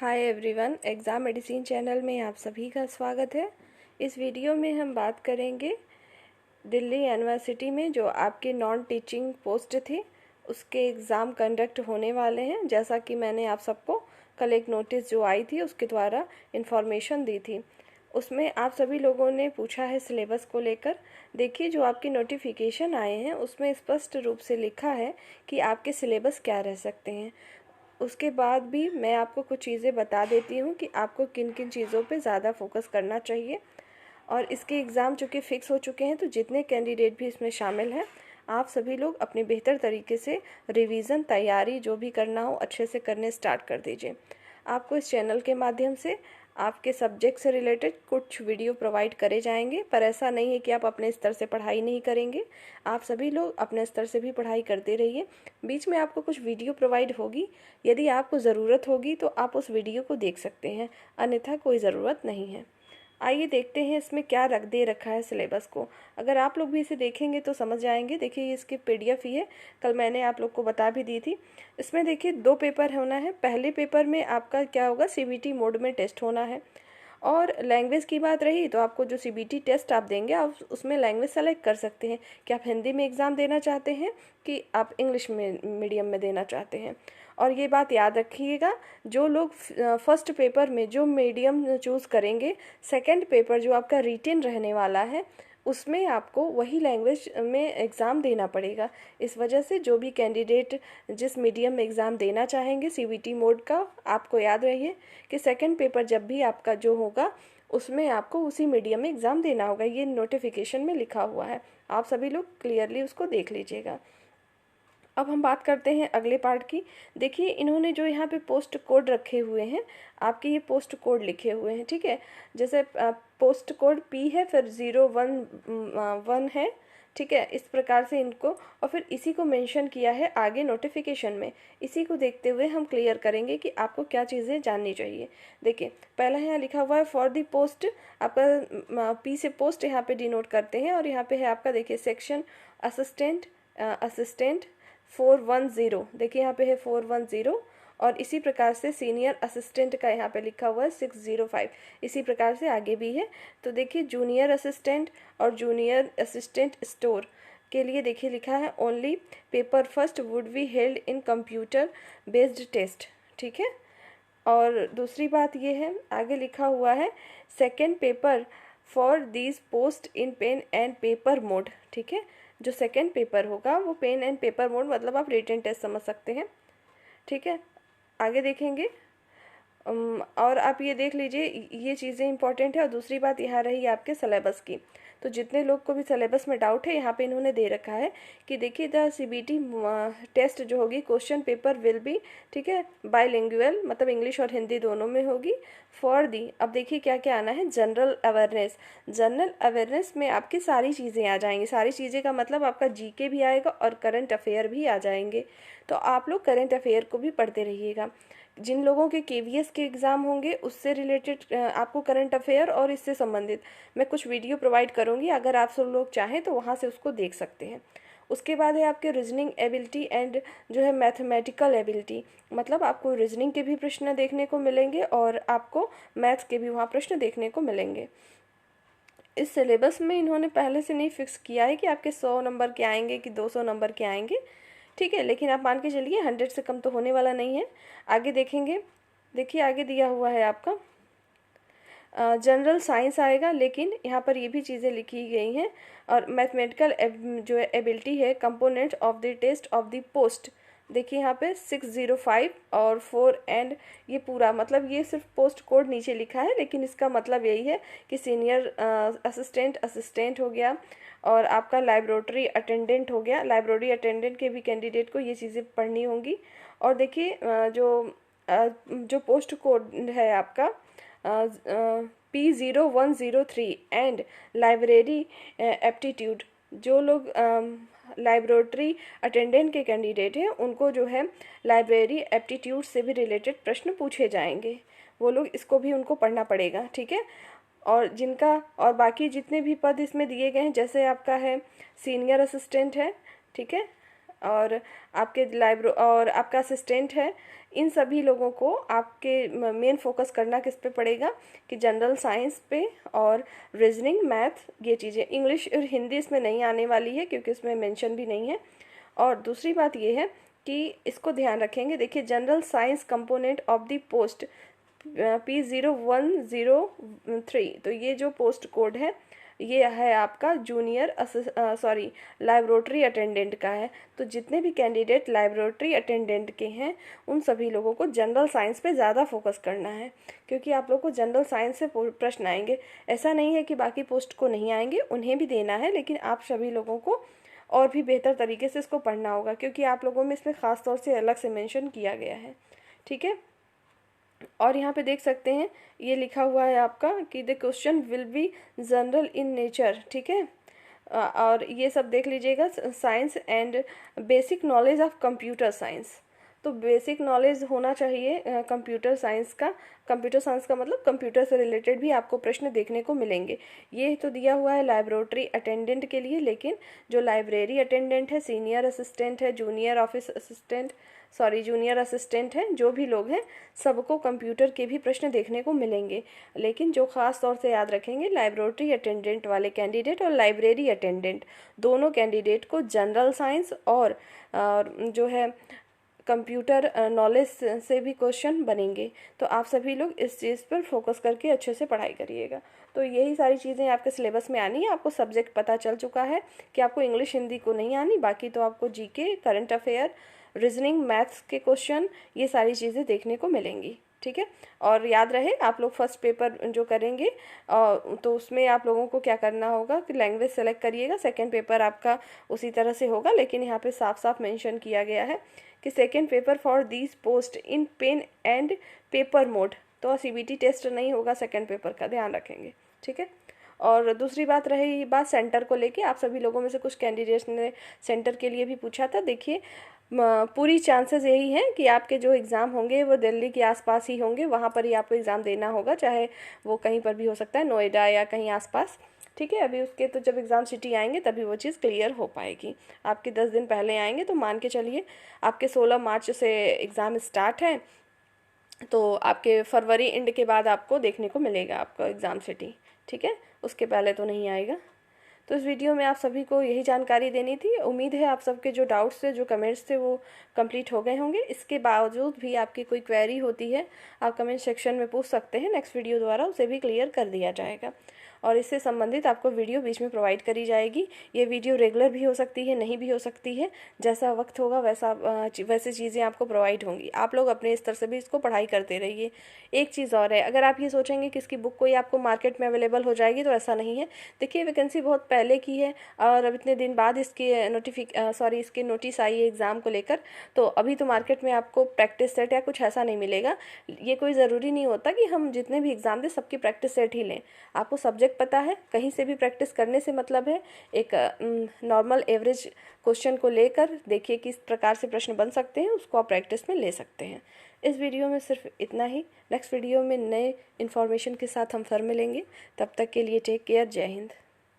Hi everyone, exam medicine channel में आप सभी का स्वागत है। इस वीडियो में हम बात करेंगे दिल्ली यूनिवर्सिटी में जो आपके नॉन टीचिंग पोस्ट थे उसके एग्ज़ाम कंडक्ट होने वाले हैं। जैसा कि मैंने आप सबको कल एक नोटिस जो आई थी उसके द्वारा इन्फॉर्मेशन दी थी, उसमें आप सभी लोगों ने पूछा है सिलेबस को लेकर। देखिए, जो आपके नोटिफिकेशन आए हैं उसमें स्पष्ट रूप से लिखा है कि आपके सिलेबस क्या रह सकते हैं। उसके बाद भी मैं आपको कुछ चीज़ें बता देती हूँ कि आपको किन किन चीज़ों पे ज़्यादा फोकस करना चाहिए। और इसके एग्ज़ाम चूँकि फ़िक्स हो चुके हैं तो जितने कैंडिडेट भी इसमें शामिल हैं, आप सभी लोग अपने बेहतर तरीके से रिवीज़न तैयारी जो भी करना हो अच्छे से करने स्टार्ट कर दीजिए। आपको इस चैनल के माध्यम से आपके सब्जेक्ट से रिलेटेड कुछ वीडियो प्रोवाइड करे जाएंगे, पर ऐसा नहीं है कि आप अपने स्तर से पढ़ाई नहीं करेंगे। आप सभी लोग अपने स्तर से भी पढ़ाई करते रहिए। बीच में आपको कुछ वीडियो प्रोवाइड होगी, यदि आपको ज़रूरत होगी तो आप उस वीडियो को देख सकते हैं, अन्यथा कोई ज़रूरत नहीं है। आइए देखते हैं इसमें क्या दे रखा है सिलेबस को। अगर आप लोग भी इसे देखेंगे तो समझ जाएंगे। देखिए, ये इसकी पीडीएफ ही है, कल मैंने आप लोग को बता भी दी थी। इसमें देखिए 2 पेपर होना है। पहले पेपर में आपका क्या होगा, सीबीटी मोड में टेस्ट होना है। और लैंग्वेज की बात रही तो आपको जो सीबीटी टेस्ट आप देंगे आप उसमें लैंग्वेज सेलेक्ट कर सकते हैं कि आप हिंदी में एग्ज़ाम देना चाहते हैं कि आप इंग्लिश में मीडियम में देना चाहते हैं। और ये बात याद रखिएगा, जो लोग फर्स्ट पेपर में जो मीडियम चूज़ करेंगे, सेकंड पेपर जो आपका रिटेन रहने वाला है उसमें आपको वही लैंग्वेज में एग्ज़ाम देना पड़ेगा। इस वजह से जो भी कैंडिडेट जिस मीडियम में एग्ज़ाम देना चाहेंगे सीबीटी मोड का, आपको याद रहिए कि सेकंड पेपर जब भी आपका जो होगा उसमें आपको उसी मीडियम में एग्ज़ाम देना होगा। ये नोटिफिकेशन में लिखा हुआ है, आप सभी लोग क्लियरली उसको देख लीजिएगा। अब हम बात करते हैं अगले पार्ट की। देखिए, इन्होंने जो यहाँ पे पोस्ट कोड रखे हुए हैं, आपके ये पोस्ट कोड लिखे हुए हैं, ठीक है। जैसे पोस्ट कोड पी है, फिर 011 है, ठीक है, इस प्रकार से इनको, और फिर इसी को मेंशन किया है आगे नोटिफिकेशन में। इसी को देखते हुए हम क्लियर करेंगे कि आपको क्या चीज़ें जाननी चाहिए। देखिए, पहला यहाँ लिखा हुआ है फॉर दी पोस्ट, आपका पी से पोस्ट यहाँ पे डिनोट करते हैं, और यहाँ पे है आपका, देखिए, सेक्शन असिस्टेंट 410। देखिए यहाँ पे है 410, और इसी प्रकार से सीनियर असिस्टेंट का यहाँ पे लिखा हुआ है 605। इसी प्रकार से आगे भी है। तो देखिए, जूनियर असिस्टेंट और जूनियर असिस्टेंट स्टोर के लिए देखिए लिखा है only paper first would be held in computer based test, ठीक है। और दूसरी बात ये है, आगे लिखा हुआ है second paper for these post in pen and paper mode, ठीक है। जो सेकेंड पेपर होगा वो पेन एंड पेपर मोड, मतलब आप रिटन टेस्ट समझ सकते हैं, ठीक है। आगे देखेंगे। और आप ये देख लीजिए, ये चीज़ें इंपॉर्टेंट है। और दूसरी बात यहाँ रही आपके सिलेबस की। तो जितने लोग को भी सिलेबस में डाउट है, यहाँ पे इन्होंने दे रखा है कि देखिए द सीबीटी टेस्ट जो होगी, क्वेश्चन पेपर विल बी, ठीक है, बाइलिंगुअल, मतलब इंग्लिश और हिंदी दोनों में होगी। फॉर दी, अब देखिए क्या क्या आना है, जनरल अवेयरनेस। जनरल अवेयरनेस में आपकी सारी चीज़ें आ जाएंगी। सारी चीज़ें का मतलब आपका जीके भी आएगा और करंट अफेयर भी आ जाएंगे। तो आप लोग करंट अफेयर को भी पढ़ते रहिएगा। जिन लोगों के केवीएस के एग्ज़ाम होंगे उससे रिलेटेड आपको करंट अफेयर और इससे संबंधित मैं कुछ वीडियो प्रोवाइड करूंगी, अगर आप सब लोग चाहें तो वहां से उसको देख सकते हैं। उसके बाद है आपके रीजनिंग एबिलिटी एंड जो है मैथमेटिकल एबिलिटी, मतलब आपको रीजनिंग के भी प्रश्न देखने को मिलेंगे और आपको मैथ्स के भी वहाँ प्रश्न देखने को मिलेंगे। इस सिलेबस में इन्होंने पहले से नहीं फिक्स किया है कि आपके 100 नंबर के आएंगे कि 200 नंबर के आएंगे, ठीक है, लेकिन आप मान के चलिए 100 से कम तो होने वाला नहीं है। आगे देखेंगे। देखिए, आगे दिया हुआ है आपका जनरल साइंस आएगा, लेकिन यहाँ पर ये भी चीज़ें लिखी गई हैं। और मैथमेटिकल जो एबिलिटी है, component of the test of the post, देखिए यहाँ पे 605 और 4 एंड ये पूरा, मतलब ये सिर्फ पोस्ट कोड नीचे लिखा है, लेकिन इसका मतलब यही है कि सीनियर असिस्टेंट हो गया, और आपका लाइब्रेटरी अटेंडेंट हो गया। लाइब्रेरी अटेंडेंट के भी कैंडिडेट को ये चीज़ें पढ़नी होंगी। और देखिए जो पोस्ट कोड है आपका P0103 एंड लाइब्रेरी एप्टीट्यूड, जो लोग लाइब्रेटरी अटेंडेंट के कैंडिडेट हैं उनको जो है लाइब्रेरी एप्टीट्यूड से भी रिलेटेड प्रश्न पूछे जाएंगे, वो लोग इसको भी उनको पढ़ना पड़ेगा, ठीक है। और जिनका और बाकी जितने भी पद इसमें दिए गए हैं, जैसे आपका है सीनियर असिस्टेंट है, ठीक है, और आपके और आपका असिस्टेंट है, इन सभी लोगों को आपके मेन फोकस करना किस पे पड़ेगा कि जनरल साइंस पे और रीजनिंग, मैथ, ये चीज़ें। इंग्लिश और हिंदी इसमें नहीं आने वाली है क्योंकि इसमें मेंशन भी नहीं है। और दूसरी बात ये है कि इसको ध्यान रखेंगे, देखिए general science component of the post P0103, तो ये जो पोस्ट कोड है ये है आपका जूनियर लाइब्रेटरी अटेंडेंट का है। तो जितने भी कैंडिडेट लाइब्रेटरी अटेंडेंट के हैं उन सभी लोगों को जनरल साइंस पे ज़्यादा फोकस करना है, क्योंकि आप लोग को जनरल साइंस से प्रश्न आएंगे। ऐसा नहीं है कि बाकी पोस्ट को नहीं आएंगे, उन्हें भी देना है, लेकिन आप सभी लोगों को और भी बेहतर तरीके से इसको पढ़ना होगा, क्योंकि आप लोगों में इसमें ख़ास तौर से अलग से मेंशन किया गया है। ठीक है, और यहाँ पे देख सकते हैं ये लिखा हुआ है आपका कि the question will be general in nature. ठीक है, और ये सब देख लीजिएगा, science and basic knowledge of computer science. तो बेसिक नॉलेज होना चाहिए कंप्यूटर साइंस का। कंप्यूटर साइंस का मतलब कंप्यूटर से रिलेटेड भी आपको प्रश्न देखने को मिलेंगे। ये तो दिया हुआ है लाइब्रेटरी अटेंडेंट के लिए, लेकिन जो लाइब्रेरी अटेंडेंट है, सीनियर असिस्टेंट है, जूनियर असिस्टेंट है, जो भी लोग हैं सबको कंप्यूटर के भी प्रश्न देखने को मिलेंगे। लेकिन जो ख़ास तौर से याद रखेंगे, लाइब्रेटरी अटेंडेंट वाले कैंडिडेट और लाइब्रेरी अटेंडेंट दोनों कैंडिडेट को जनरल साइंस और जो है कंप्यूटर नॉलेज से भी क्वेश्चन बनेंगे। तो आप सभी लोग इस चीज़ पर फोकस करके अच्छे से पढ़ाई करिएगा। तो यही सारी चीज़ें आपके सिलेबस में आनी है। आपको सब्जेक्ट पता चल चुका है कि आपको इंग्लिश हिंदी को नहीं आनी, बाकी तो आपको GK, current affair, reasoning, maths के क्वेश्चन, ये सारी चीज़ें देखने को मिलेंगी। ठीक है, और याद रहे आप लोग फर्स्ट पेपर जो करेंगे तो उसमें आप लोगों को क्या करना होगा कि लैंग्वेज सेलेक्ट करिएगा। सेकंड पेपर आपका उसी तरह से होगा, लेकिन यहाँ पे साफ साफ मेंशन किया गया है कि second paper for these post in pen and paper mode. तो सीबीटी टेस्ट नहीं होगा सेकंड पेपर का, ध्यान रखेंगे। ठीक है, और दूसरी बात रही बात सेंटर को लेके, आप सभी लोगों में से कुछ कैंडिडेट्स ने सेंटर के लिए भी पूछा था। देखिए पूरी चांसेस यही हैं कि आपके जो एग्ज़ाम होंगे वो दिल्ली के आसपास ही होंगे, वहाँ पर ही आपको एग्ज़ाम देना होगा, चाहे वो कहीं पर भी हो सकता है, नोएडा या कहीं आसपास। ठीक है, अभी उसके तो जब एग्ज़ाम सिटी आएंगे तभी वो चीज़ क्लियर हो पाएगी। आपके 10 दिन पहले आएंगे तो मान के चलिए आपके 16 मार्च से एग्ज़ाम स्टार्ट है, तो आपके फरवरी एंड के बाद आपको देखने को मिलेगा आपका एग्ज़ाम सिटी। ठीक है, उसके पहले तो नहीं आएगा। तो इस वीडियो में आप सभी को यही जानकारी देनी थी। उम्मीद है आप सबके जो डाउट्स थे, जो कमेंट्स थे, वो कंप्लीट हो गए होंगे। इसके बावजूद भी आपकी कोई क्वेरी होती है आप कमेंट सेक्शन में पूछ सकते हैं, नेक्स्ट वीडियो द्वारा उसे भी क्लियर कर दिया जाएगा। और इससे संबंधित आपको वीडियो बीच में प्रोवाइड करी जाएगी। ये वीडियो रेगुलर भी हो सकती है, नहीं भी हो सकती है, जैसा वक्त होगा वैसे चीज़ें आपको प्रोवाइड होंगी। आप लोग अपने स्तर से भी इसको पढ़ाई करते रहिए। एक चीज़ और है, अगर आप ये सोचेंगे कि इसकी बुक कोई आपको मार्केट में अवेलेबल हो जाएगी, तो ऐसा नहीं है। देखिए वैकेंसी बहुत पहले की है और अब इतने दिन बाद इसके नोटिस आई है एग्ज़ाम को लेकर, तो अभी तो मार्केट में आपको प्रैक्टिस सेट या कुछ ऐसा नहीं मिलेगा। ये कोई ज़रूरी नहीं होता कि हम जितने भी एग्ज़ाम दें सबकी प्रैक्टिस सेट ही लें। आपको सब्जेक्ट पता है, कहीं से भी प्रैक्टिस करने से मतलब है। एक नॉर्मल एवरेज क्वेश्चन को लेकर देखिए किस प्रकार से प्रश्न बन सकते हैं, उसको आप प्रैक्टिस में ले सकते हैं। इस वीडियो में सिर्फ इतना ही। नेक्स्ट वीडियो में नए इन्फॉर्मेशन के साथ हम फिर मिलेंगे। तब तक के लिए टेक केयर। जय हिंद।